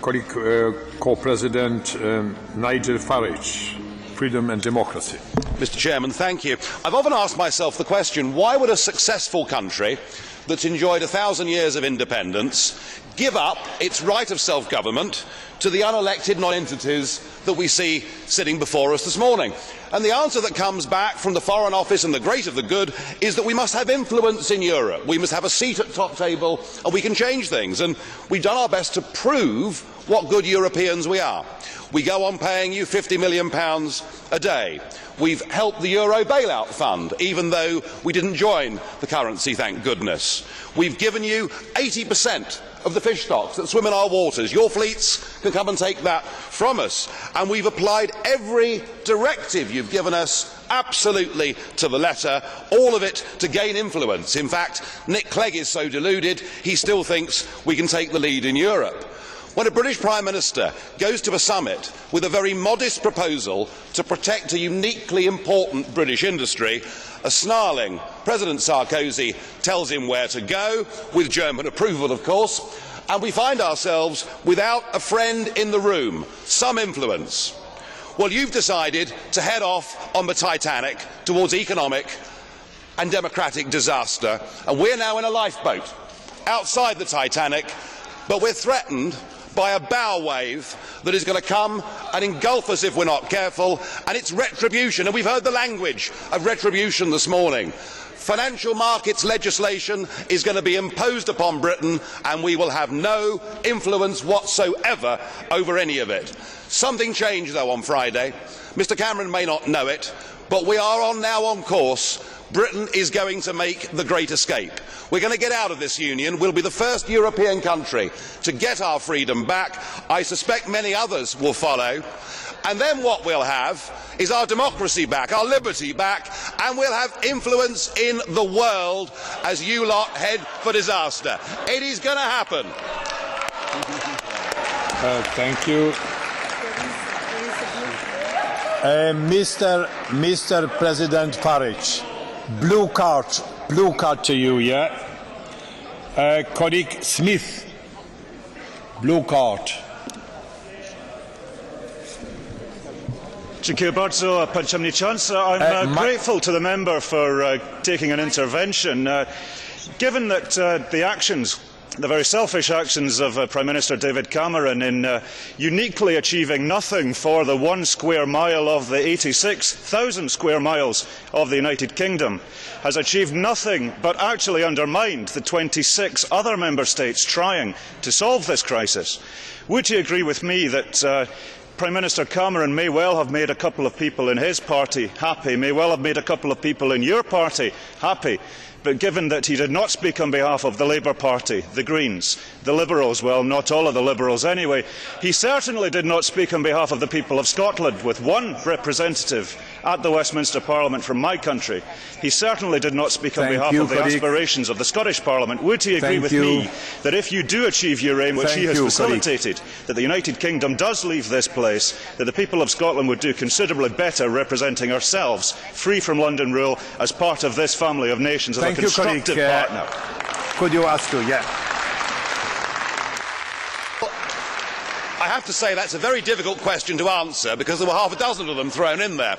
colleague co-president Nigel Farage, Freedom and Democracy. Mr. Chairman, thank you. I've often asked myself the question, why would a successful country that's enjoyed 1,000 years of independence give up its right of self-government to the unelected non-entities that we see sitting before us this morning? And the answer that comes back from the Foreign Office and the great of the good is that we must have influence in Europe. We must have a seat at the top table and we can change things. And we've done our best to prove what good Europeans we are. We go on paying you £50 million a day. We've helped the Euro bailout fund, even though we didn't join the currency, thank goodness. We've given you 80% of the fish stocks that swim in our waters. Your fleets can come and take that from us. And we've applied every directive you've given us absolutely to the letter, all of it to gain influence. In fact, Nick Clegg is so deluded he still thinks we can take the lead in Europe. When a British Prime Minister goes to a summit with a very modest proposal to protect a uniquely important British industry, a snarling President Sarkozy tells him where to go, with German approval of course, and we find ourselves without a friend in the room, some influence. Well, you've decided to head off on the Titanic towards economic and democratic disaster, and we're now in a lifeboat outside the Titanic, but we're threatened by a bow wave that is going to come and engulf us if we're not careful, and it's retribution, and we've heard the language of retribution this morning. Financial markets legislation is going to be imposed upon Britain, and we will have no influence whatsoever over any of it. Something changed though on Friday. Mr Cameron may not know it, but we are now on course. Britain is going to make the great escape. We're going to get out of this union. We'll be the first European country to get our freedom back. I suspect many others will follow. And then what we'll have is our democracy back, our liberty back, and we'll have influence in the world as you lot head for disaster. It is going to happen. Thank you. Mr. President Farage, blue card to you, yeah? Colleague Smith, blue card. Dziękuję bardzo, Pan Przewodniczący. I'm grateful to the member for taking an intervention. Given that the very selfish actions of Prime Minister David Cameron in uniquely achieving nothing for the 1 square mile of the 86,000 square miles of the United Kingdom, has achieved nothing but actually undermined the 26 other member states trying to solve this crisis. Would you agree with me that Prime Minister Cameron may well have made a couple of people in his party happy, may well have made a couple of people in your party happy, but given that he did not speak on behalf of the Labour Party, the Greens, the Liberals, well, not all of the Liberals anyway, he certainly did not speak on behalf of the people of Scotland, with one representative at the Westminster Parliament from my country. He certainly did not speak on behalf of the aspirations of the Scottish Parliament. Would he agree with me that if you do achieve your aim, which he has facilitated, that the United Kingdom does leave this place, that the people of Scotland would do considerably better representing ourselves, free from London rule, as part of this family of nations, as a constructive partner? Could you ask you, yeah? I have to say that's a very difficult question to answer because there were half a dozen of them thrown in there.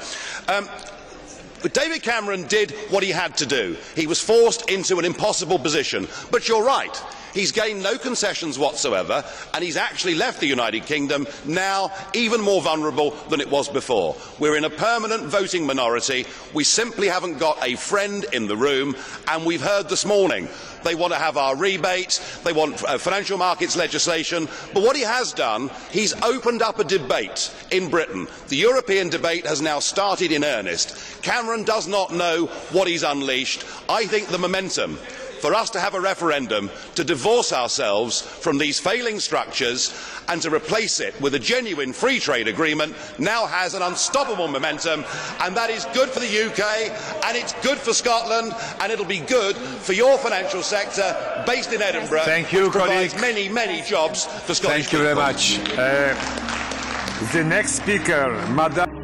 But David Cameron did what he had to do. He was forced into an impossible position. But you're right. He's gained no concessions whatsoever, and he's actually left the United Kingdom now even more vulnerable than it was before. We're in a permanent voting minority. We simply haven't got a friend in the room, and we've heard this morning they want to have our rebate, they want financial markets legislation, but what he has done, he's opened up a debate in Britain. The European debate has now started in earnest. Cameron does not know what he's unleashed. I think the momentum for us to have a referendum to divorce ourselves from these failing structures and to replace it with a genuine free trade agreement now has an unstoppable momentum, and that is good for the UK and it's good for Scotland, and it will be good for your financial sector based in Edinburgh. Thank you, which provides many jobs for Scottish people. Thank you very much. The next speaker, Madam.